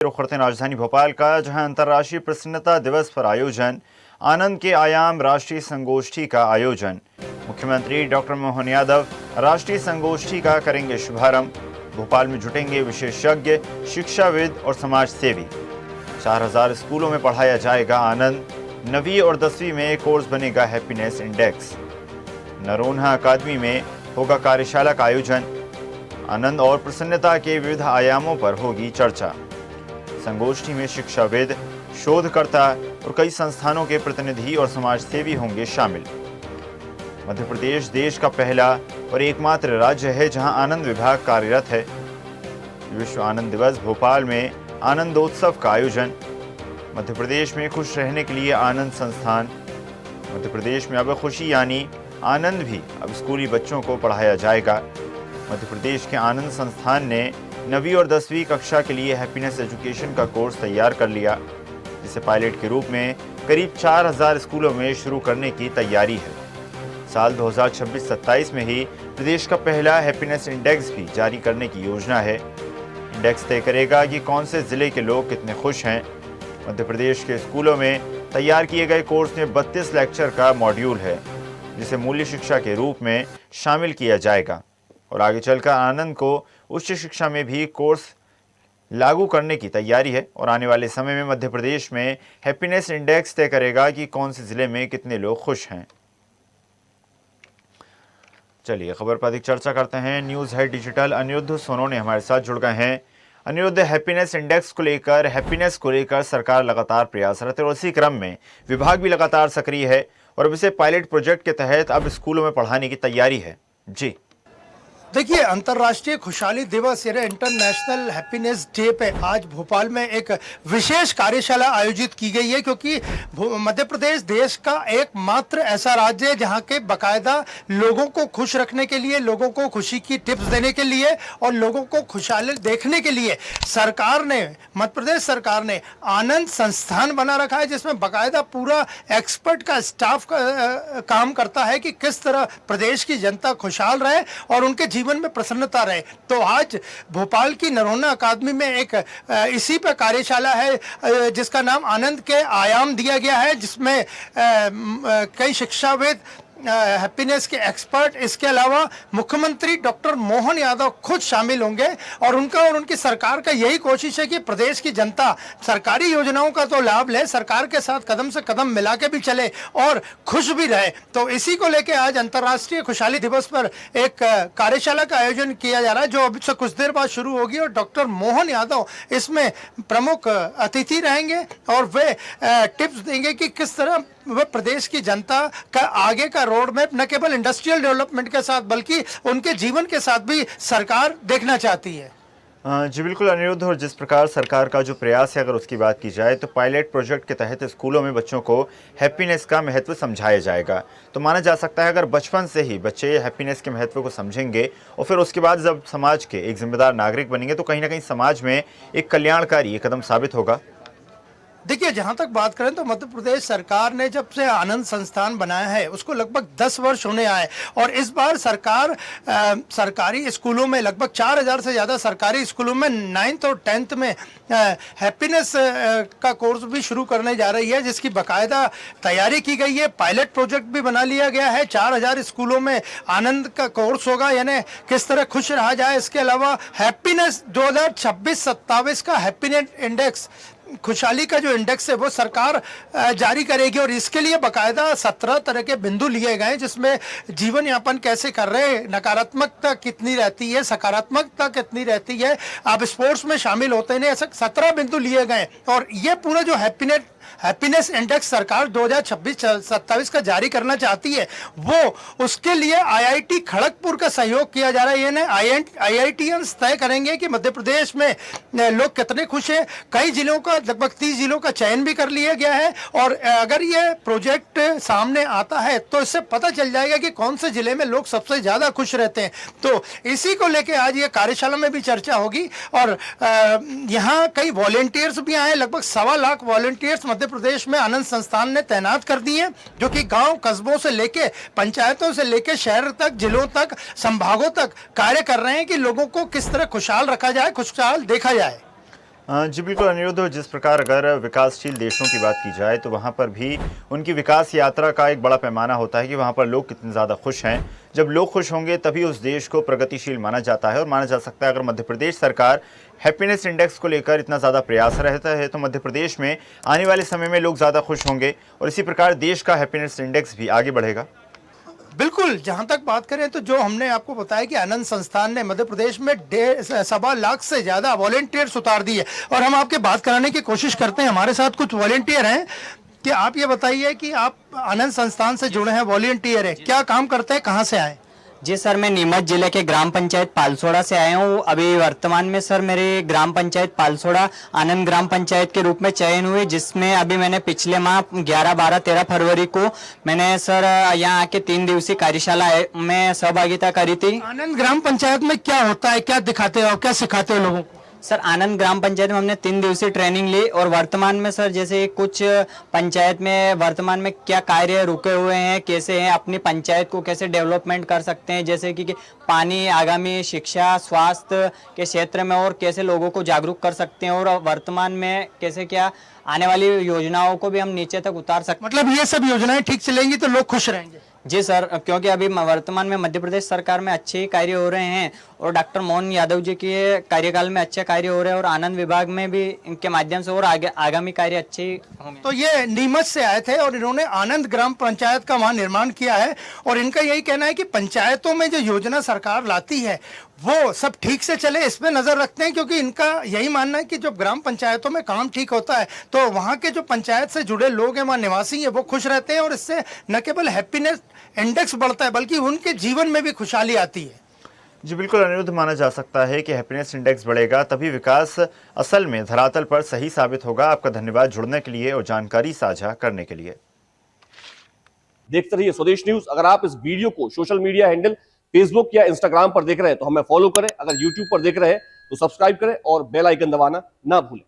रुख करते हैं राजधानी भोपाल का, जहां अंतर्राष्ट्रीय प्रसन्नता दिवस पर आयोजन, आनंद के आयाम राष्ट्रीय संगोष्ठी का आयोजन। मुख्यमंत्री डॉक्टर मोहन यादव राष्ट्रीय संगोष्ठी का करेंगे शुभारंभ। भोपाल में जुटेंगे विशेषज्ञ, शिक्षाविद और समाज सेवी। 4000 स्कूलों में पढ़ाया जाएगा आनंद। 9वीं और 10वीं में कोर्स बनेगा हैप्पीनेस इंडेक्स। नरोन्हा अकादमी में होगा कार्यशाला का आयोजन। आनंद और प्रसन्नता के विविध आयामों पर होगी चर्चा। संगोष्ठी में शिक्षाविद, शोधकर्ता और कई संस्थानों के प्रतिनिधि और समाज सेवी होंगे शामिल। मध्य प्रदेश देश का पहला और एकमात्र राज्य है जहां आनंद विभाग कार्यरत है। विश्व आनंद दिवस भोपाल में आनंदोत्सव का आयोजन। मध्य प्रदेश में खुश रहने के लिए आनंद संस्थान। मध्य प्रदेश में अब खुशी यानी आनंद भी अब स्कूली बच्चों को पढ़ाया जाएगा। मध्य प्रदेश के आनंद संस्थान ने 9वीं और 10वीं कक्षा के लिए हैप्पीनेस एजुकेशन का कोर्स तैयार कर लिया, जिसे पायलट के रूप में करीब 4000 स्कूलों में शुरू करने की तैयारी है। साल 2026-27 में ही प्रदेश का पहला हैप्पीनेस इंडेक्स भी जारी करने की योजना है। इंडेक्स तय करेगा कि कौन से जिले के लोग कितने खुश हैं। मध्य प्रदेश के स्कूलों में तैयार किए गए कोर्स में 32 लेक्चर का मॉड्यूल है, जिसे मूल्य शिक्षा के रूप में शामिल किया जाएगा और आगे चलकर आनंद को उच्च शिक्षा में भी कोर्स लागू करने की तैयारी है। और आने वाले समय में मध्य प्रदेश में हैप्पीनेस इंडेक्स तय करेगा कि कौन से जिले में कितने लोग खुश हैं। चलिए खबर पर अधिक चर्चा करते हैं। News head digital Anirudh Sonone हमारे साथ जुड़ गए हैं। अनिरुद्ध, हैप्पीनेस इंडेक्स को लेकर, हैप्पीनेस को लेकर सरकार लगातार प्रयासरत है और इसी क्रम में विभाग भी लगातार सक्रिय है और अब इसे पायलट प्रोजेक्ट के तहत अब स्कूलों में पढ़ाने की तैयारी है। जी देखिए, अंतर्राष्ट्रीय खुशहाली दिवस यानी इंटरनेशनल हैप्पीनेस डे पे आज भोपाल में एक विशेष कार्यशाला आयोजित की गई है, क्योंकि मध्य प्रदेश देश का एकमात्र ऐसा राज्य है जहां के बाकायदा लोगों को खुश रखने के लिए, लोगों को खुशी की टिप्स देने के लिए और लोगों को खुशहाल देखने के लिए सरकार ने, मध्य प्रदेश सरकार ने आनंद संस्थान बना रखा है, जिसमें बाकायदा पूरा एक्सपर्ट का स्टाफ काम करता है कि किस तरह प्रदेश की जनता खुशहाल रहे और उनके जीवन में प्रसन्नता रहे। तो आज भोपाल की नरोन्हा अकादमी में एक इसी पर कार्यशाला है जिसका नाम आनंद के आयाम दिया गया है, जिसमें कई शिक्षाविद, हैप्पीनेस के एक्सपर्ट, इसके अलावा मुख्यमंत्री डॉक्टर मोहन यादव खुद शामिल होंगे और उनका और उनकी सरकार का यही कोशिश है कि प्रदेश की जनता सरकारी योजनाओं का तो लाभ ले, सरकार के साथ कदम से कदम मिला के भी चले और खुश भी रहे। तो इसी को लेकर आज अंतर्राष्ट्रीय खुशहाली दिवस पर एक कार्यशाला का आयोजन किया जा रहा है, जो अभी से कुछ देर बाद शुरू होगी और डॉक्टर मोहन यादव इसमें प्रमुख अतिथि रहेंगे और वे टिप्स देंगे कि किस तरह वह प्रदेश की जनता का आगे का रोड मैप न केवल इंडस्ट्रियल डेवलपमेंट के साथ बल्कि उनके जीवन के साथ भी सरकार देखना चाहती है। जी बिल्कुल अनिरुद्ध, और जिस प्रकार सरकार का जो प्रयास है, अगर उसकी बात की जाए तो पायलट प्रोजेक्ट के तहत स्कूलों में बच्चों को हैप्पीनेस का महत्व समझाया जाएगा। तो माना जा सकता है अगर बचपन से ही बच्चे हैप्पीनेस के महत्व को समझेंगे और फिर उसके बाद जब समाज के एक जिम्मेदार नागरिक बनेंगे तो कहीं ना कहीं समाज में एक कल्याणकारी कदम साबित होगा। देखिए, जहाँ तक बात करें तो मध्य प्रदेश सरकार ने जब से आनंद संस्थान बनाया है उसको लगभग 10 वर्ष होने आए और इस बार सरकार सरकारी स्कूलों में लगभग 4000 से ज़्यादा सरकारी स्कूलों में 9th और 10th में हैप्पीनेस का कोर्स भी शुरू करने जा रही है, जिसकी बाकायदा तैयारी की गई है। पायलट प्रोजेक्ट भी बना लिया गया है। 4000 स्कूलों में आनंद का कोर्स होगा, यानी किस तरह खुश रहा जाए। इसके अलावा हैप्पीनेस 2026-27 का हैप्पीनेस इंडेक्स, खुशहाली का जो इंडेक्स है वो सरकार जारी करेगी और इसके लिए बाकायदा 17 तरह के बिंदु लिए गए, जिसमें जीवन यापन कैसे कर रहे हैं, नकारात्मकता कितनी रहती है, सकारात्मकता कितनी रहती है, आप स्पोर्ट्स में शामिल होते हैं, ऐसे 17 बिंदु लिए गए और ये पूरा जो हैप्पीनेस इंडेक्स सरकार 2026-27 का जारी करना चाहती है, वो उसके लिए आईआईटी खड़गपुर का सहयोग किया जा रहा है। यानी आईआईटीएंस तय करेंगे कि मध्य प्रदेश में लोग कितने खुश हैं। कई जिलों का, लगभग 30 जिलों का चयन भी कर लिया गया है और अगर ये प्रोजेक्ट सामने आता है तो इससे पता चल जाएगा कि कौन से जिले में लोग सबसे ज़्यादा खुश रहते हैं। तो इसी को लेकर आज ये कार्यशाला में भी चर्चा होगी और यहाँ कई वॉलेंटियर्स भी आए, लगभग 1.25 लाख वॉलेंटियर्स मध्य प्रदेश में आनंद संस्थान ने तैनात कर दिए, जो कि गांव कस्बों से लेके, पंचायतों से लेके शहर तक, जिलों तक, संभागों तक कार्य कर रहे हैं कि लोगों को किस तरह खुशहाल रखा जाए, खुशहाल देखा जाए। जी बिल्कुल अनिरुद्ध, जिस प्रकार अगर विकासशील देशों की बात की जाए तो वहाँ पर भी उनकी विकास यात्रा का एक बड़ा पैमाना होता है कि वहाँ पर लोग कितने ज़्यादा खुश हैं। जब लोग खुश होंगे तभी उस देश को प्रगतिशील माना जाता है और माना जा सकता है। अगर मध्य प्रदेश सरकार हैप्पीनेस इंडेक्स को लेकर इतना ज़्यादा प्रयास रहता है तो मध्य प्रदेश में आने वाले समय में लोग ज़्यादा खुश होंगे और इसी प्रकार देश का हैप्पीनेस इंडेक्स भी आगे बढ़ेगा। बिल्कुल, जहां तक बात करें तो जो हमने आपको बताया कि आनंद संस्थान ने मध्य प्रदेश में 1.25 लाख से ज़्यादा वॉलेंटियर्स उतार दिए और हम आपके बात कराने की कोशिश करते हैं। हमारे साथ कुछ वॉलेंटियर हैं कि आप ये बताइए कि आप आनंद संस्थान से जुड़े हैं, वॉलेंटियर हैं, क्या काम करते हैं, कहाँ से आए? जी सर, मैं नीमच जिले के ग्राम पंचायत पालसोड़ा से आया हूँ। अभी वर्तमान में सर मेरे ग्राम पंचायत पालसोड़ा आनंद ग्राम पंचायत के रूप में चयन हुई, जिसमें अभी मैंने पिछले माह 11, 12, 13 फरवरी को मैंने सर यहाँ आके 3 दिवसीय कार्यशाला में सहभागिता करी थी। आनंद ग्राम पंचायत में क्या होता है, क्या दिखाते हो, क्या सिखाते हो लोगों को? सर आनंद ग्राम पंचायत में हमने 3 दिवसीय ट्रेनिंग ली और वर्तमान में सर जैसे कुछ पंचायत में वर्तमान में क्या कार्य रुके हुए हैं, कैसे हैं, अपनी पंचायत को कैसे डेवलपमेंट कर सकते हैं, जैसे कि पानी, आगामी शिक्षा, स्वास्थ्य के क्षेत्र में और कैसे लोगों को जागरूक कर सकते हैं और वर्तमान में कैसे क्या आने वाली योजनाओं को भी हम नीचे तक उतार सकते हैं। मतलब ये सब योजनाएं ठीक चलेंगी तो लोग खुश रहेंगे? जी सर, क्योंकि अभी वर्तमान में मध्य प्रदेश सरकार में अच्छे ही कार्य हो रहे हैं और डॉक्टर मोहन यादव जी के कार्यकाल में अच्छे कार्य हो रहे हैं और आनंद विभाग में भी इनके माध्यम से और आगामी कार्य अच्छे होंगे। तो ये नीमच से आए थे और इन्होंने आनंद ग्राम पंचायत का वहां निर्माण किया है और इनका यही कहना है कि पंचायतों में जो योजना सरकार लाती है वो सब ठीक से चले, इस पे नजर रखते हैं, क्योंकि इनका यही मानना है कि जब ग्राम पंचायतों में काम ठीक होता है तो वहाँ के जो पंचायत से जुड़े लोग हैं, वहाँ निवासी हैं, वो खुश रहते हैं और इससे न केवल हैप्पीनेस इंडेक्स बढ़ता है बल्कि उनके जीवन में भी खुशहाली आती है। जी बिल्कुल अनिरुद्ध, माना जा सकता है कि हैप्पीनेस इंडेक्स बढ़ेगा तभी विकास असल में धरातल पर सही साबित होगा। आपका धन्यवाद जुड़ने के लिए और जानकारी साझा करने के लिए। देखते रहिए स्वदेश न्यूज। अगर आप इस वीडियो को सोशल मीडिया हैंडल फेसबुक या इंस्टाग्राम पर देख रहे हैं तो हमें फॉलो करें। अगर यूट्यूब पर देख रहे हैं तो सब्सक्राइब करें और बेल आइकन दबाना ना भूलें।